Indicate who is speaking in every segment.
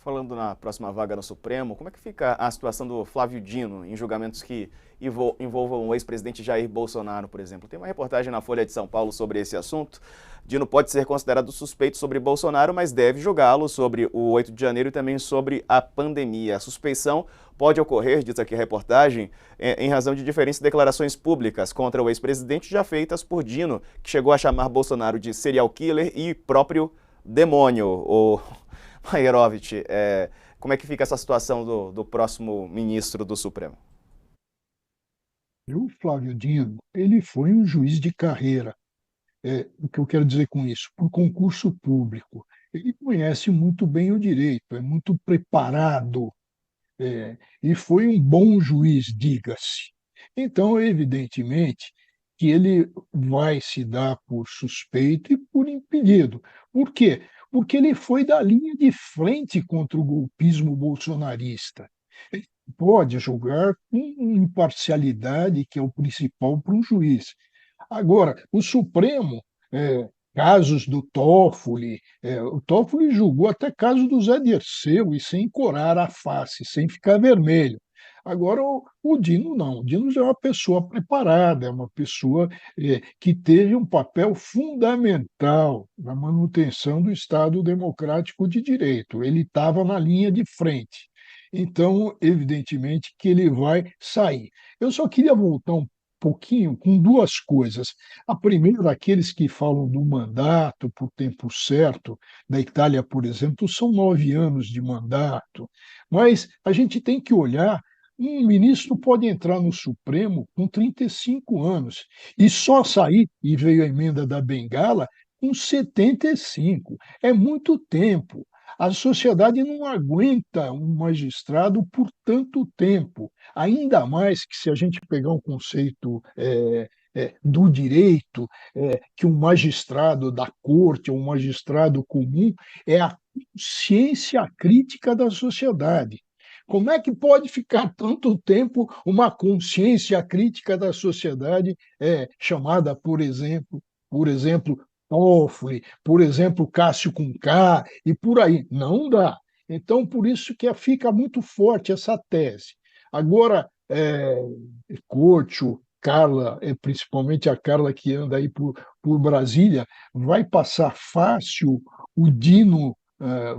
Speaker 1: Falando na próxima vaga no Supremo, como é que fica a situação do Flávio Dino em julgamentos que envolvam o ex-presidente Jair Bolsonaro, por exemplo? Tem uma reportagem na Folha de São Paulo sobre esse assunto. Dino pode ser considerado suspeito sobre Bolsonaro, mas deve julgá-lo sobre o 8 de janeiro e também sobre a pandemia. A suspeição pode ocorrer, diz aqui a reportagem, em razão de diferentes declarações públicas contra o ex-presidente já feitas por Dino, que chegou a chamar Bolsonaro de serial killer e próprio demônio. Mairovich, como é que fica essa situação do próximo ministro do Supremo?
Speaker 2: O Flávio Dino, ele foi um juiz de carreira. O que eu quero dizer com isso? Por concurso público. Ele conhece muito bem o direito, é muito preparado, e foi um bom juiz, diga-se. Então, evidentemente, que ele vai se dar por suspeito e por impedido. Por quê? Porque ele foi da linha de frente contra o golpismo bolsonarista. Ele pode julgar com imparcialidade, que é o principal para um juiz. Agora, o Supremo, casos do Toffoli, o Toffoli julgou até caso do Zé Dirceu e sem corar a face, sem ficar vermelho. Agora, o Dino não. O Dino já é uma pessoa preparada, é uma pessoa que teve um papel fundamental na manutenção do Estado Democrático de Direito. Ele estava na linha de frente. Então, evidentemente que ele vai sair. Eu só queria voltar um pouquinho com duas coisas. A primeira, aqueles que falam do mandato por tempo certo, da Itália, por exemplo, são 9 anos de mandato, mas a gente tem que olhar. Um ministro pode entrar no Supremo com 35 anos e só sair, e veio a emenda da Bengala, com 75. É muito tempo. A sociedade não aguenta um magistrado por tanto tempo. Ainda mais que se a gente pegar um conceito do direito, que um magistrado da corte, ou um magistrado comum, é a consciência crítica da sociedade. Como é que pode ficar tanto tempo uma consciência crítica da sociedade chamada, por exemplo, Toffoli, por exemplo, Cássio com K, e por aí? Não dá. Então, por isso que fica muito forte essa tese. Agora, Corcho, Carla, principalmente a Carla que anda aí por Brasília, vai passar fácil, o Dino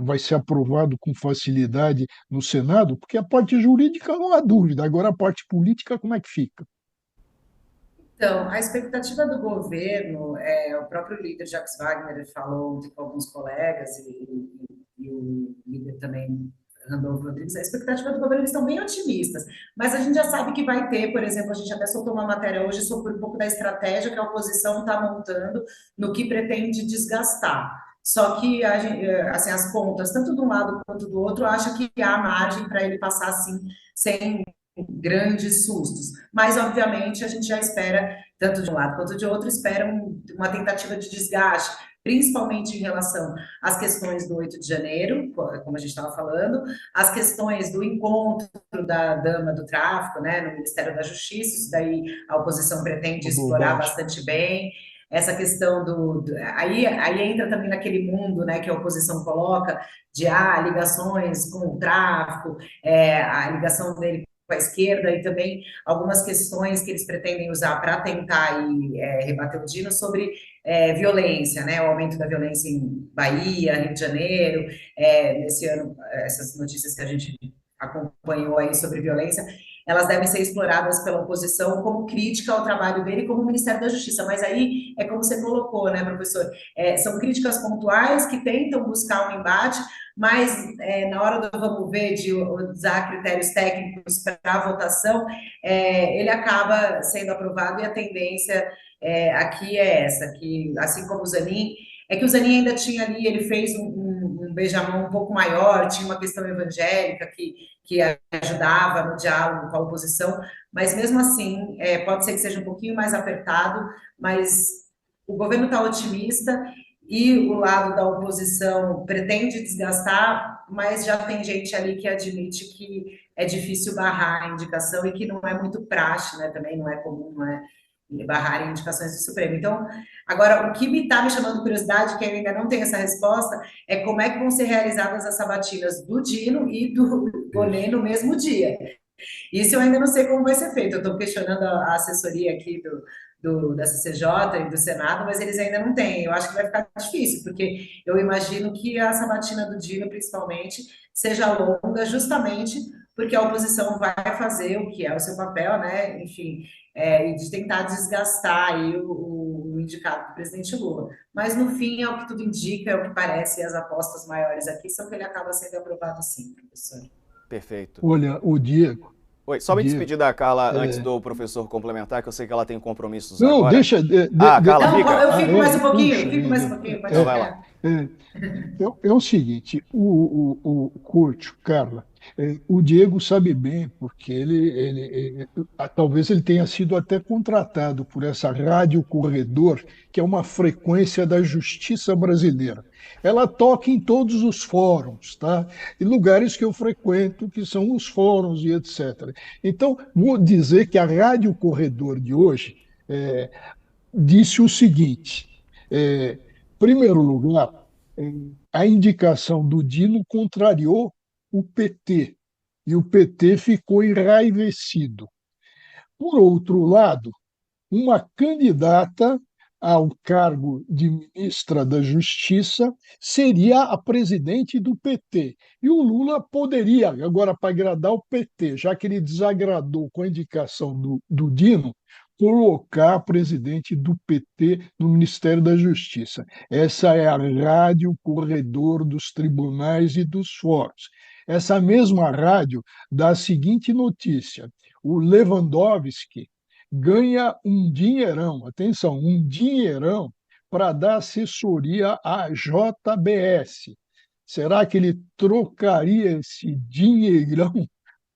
Speaker 2: vai ser aprovado com facilidade no Senado, porque a parte jurídica não há dúvida, agora a parte política, como é que fica?
Speaker 3: Então, a expectativa do governo, o próprio líder Jacques Wagner falou ontem com alguns colegas e o líder também, Randolfo Rodrigues, a expectativa do governo, eles estão bem otimistas, mas a gente já sabe que vai ter, por exemplo, a gente até soltou uma matéria hoje sobre um pouco da estratégia que a oposição está montando no que pretende desgastar. Só que assim, as pontas, tanto de um lado quanto do outro, acham que há margem para ele passar assim, sem grandes sustos. Mas, obviamente, a gente já espera, tanto de um lado quanto de outro, espera uma tentativa de desgaste, principalmente em relação às questões do 8 de janeiro, como a gente estava falando, as questões do encontro da dama do tráfico, né, no Ministério da Justiça, isso daí a oposição pretende
Speaker 2: Uma
Speaker 3: explorar
Speaker 2: bobagem.
Speaker 3: bastante bem, essa questão aí entra também naquele mundo, né, que a oposição coloca de ligações com o tráfico, a ligação dele com a esquerda e também algumas questões que eles pretendem usar para tentar aí, rebater o Dino sobre violência, né? O aumento da violência em Bahia, Rio de Janeiro, nesse ano, essas notícias que a gente acompanhou aí sobre violência, elas devem ser exploradas pela oposição como crítica ao trabalho dele como Ministério da Justiça. Mas aí é como você colocou, né, professor? São críticas pontuais que tentam buscar um embate, mas na hora do vamos ver, de usar critérios técnicos para a votação, ele acaba sendo aprovado e a tendência aqui é essa, que assim como o Zanin, é que o Zanin ainda tinha ali, ele fez um beijamão um pouco maior, tinha uma questão evangélica que ajudava no diálogo com a oposição, mas mesmo assim, pode ser que seja um pouquinho mais apertado, mas o governo está otimista e o lado da oposição pretende desgastar, mas já tem gente ali que admite que é difícil barrar a indicação e que não é muito praxe, né? Também não é comum, não é? barrarem indicações do Supremo. Então, agora, o que está me chamando curiosidade, que eu ainda não tenho essa resposta, é como é que vão ser realizadas as sabatinas do Dino e do Gonê no mesmo dia. Isso eu ainda não sei como vai ser feito. Eu estou questionando a assessoria aqui da CCJ e do Senado, mas eles ainda não têm. Eu acho que vai ficar difícil, porque eu imagino que a sabatina do Dino, principalmente, seja longa justamente porque a oposição vai fazer o que é o seu papel, né? Enfim, e de tentar desgastar aí o indicado do presidente Lula. Mas, no fim, é o que tudo indica, é o que parece, e as apostas maiores aqui são que ele acaba sendo aprovado sim, professor.
Speaker 1: Perfeito.
Speaker 2: Olha, o Diego.
Speaker 1: Oi, só me
Speaker 2: Diego,
Speaker 1: despedir da Carla antes do professor complementar, que eu sei que ela tem compromissos
Speaker 2: não,
Speaker 1: agora.
Speaker 2: deixa.
Speaker 1: Carla,
Speaker 3: Não,
Speaker 1: fica.
Speaker 3: eu fico mais um pouquinho,
Speaker 2: Puxa,
Speaker 3: eu fico mais um pouquinho, pode
Speaker 1: Então vai lá.
Speaker 3: ficar.
Speaker 2: É o seguinte, o Curtio, Carla, o Diego sabe bem, porque talvez ele tenha sido até contratado por essa Rádio Corredor, que é uma frequência da justiça brasileira. Ela toca em todos os fóruns, tá? Em lugares que eu frequento, que são os fóruns e etc. Então, vou dizer que a Rádio Corredor de hoje disse o seguinte: em primeiro lugar, a indicação do Dino contrariou o PT, e o PT ficou enraivecido. Por outro lado, uma candidata ao cargo de ministra da Justiça seria a presidente do PT. E o Lula poderia, agora para agradar o PT, já que ele desagradou com a indicação do Dino, colocar a presidente do PT no Ministério da Justiça. Essa é a rádio corredor dos tribunais e dos fóruns. Essa mesma rádio dá a seguinte notícia: o Lewandowski ganha um dinheirão, atenção, um dinheirão para dar assessoria à JBS. Será que ele trocaria esse dinheirão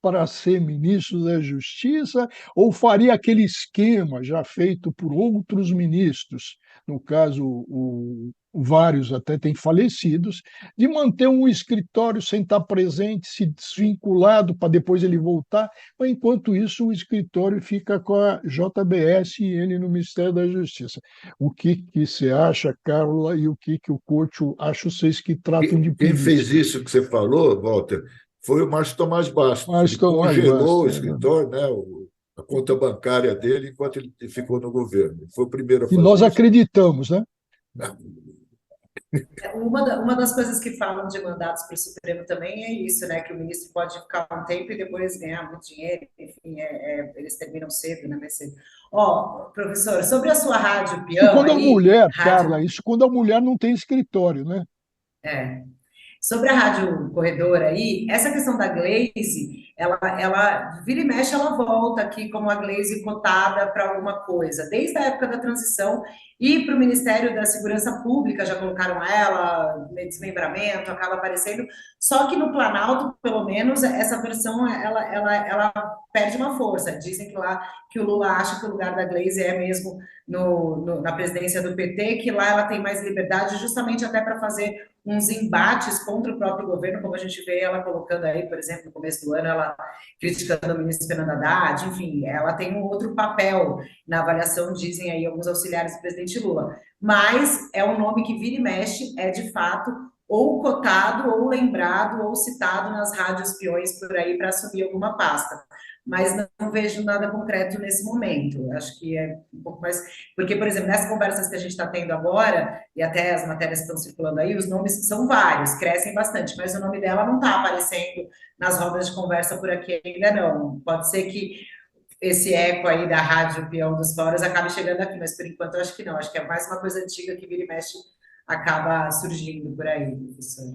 Speaker 2: para ser ministro da Justiça ou faria aquele esquema já feito por outros ministros, no caso, vários até têm falecidos, de manter um escritório sem estar presente, se desvinculado para depois ele voltar, mas enquanto isso o escritório fica com a JBS e ele no Ministério da Justiça. O que você acha, Carla, e o que o Couto acha, vocês que tratam de política?
Speaker 4: Quem fez isso que você falou, Walter, foi o Márcio Tomás Bastos.
Speaker 2: Márcio
Speaker 4: Ele
Speaker 2: Tomás
Speaker 4: congelou o
Speaker 2: Bastos,
Speaker 4: escritório, né, a conta bancária dele, enquanto ele ficou no governo. Ele foi o primeiro a
Speaker 2: E
Speaker 4: fazer
Speaker 2: nós
Speaker 4: isso.
Speaker 2: acreditamos, né?
Speaker 3: Uma das coisas que falam de mandatos para o Supremo também é isso, né? Que o ministro pode ficar um tempo e depois ganhar muito dinheiro, enfim, eles terminam cedo, né? Mais cedo. Ó, professor, sobre a sua rádio
Speaker 2: Isso
Speaker 3: peão
Speaker 2: quando a
Speaker 3: aí,
Speaker 2: mulher,
Speaker 3: rádio.
Speaker 2: Carla, isso quando a mulher não tem escritório, né?
Speaker 3: É. Sobre a Rádio Corredor aí, essa questão da Glaze, ela vira e mexe, ela volta aqui como a Glaze cotada para alguma coisa. Desde a época da transição e para o Ministério da Segurança Pública já colocaram ela, desmembramento, acaba aparecendo. Só que no Planalto, pelo menos, essa versão ela perde uma força. Dizem que lá que o Lula acha que o lugar da Glaze é mesmo na presidência do PT, que lá ela tem mais liberdade, justamente até para fazer uns embates contra o próprio governo, como a gente vê ela colocando aí, por exemplo, no começo do ano, ela criticando o ministro Fernando Haddad, enfim, ela tem um outro papel na avaliação, dizem aí alguns auxiliares do presidente Lula. Mas é um nome que vira e mexe, é de fato ou cotado, ou lembrado, ou citado nas rádios peões por aí para assumir alguma pasta. Mas não vejo nada concreto nesse momento. Acho que é um pouco mais. Porque, por exemplo, nessas conversas que a gente está tendo agora, e até as matérias que estão circulando aí, os nomes são vários, crescem bastante, mas o nome dela não está aparecendo nas rodas de conversa por aqui ainda não. Pode ser que esse eco aí da rádio peão dos fóruns acabe chegando aqui, mas por enquanto eu acho que não. Acho que é mais uma coisa antiga que vira e mexe acaba surgindo por aí, professor.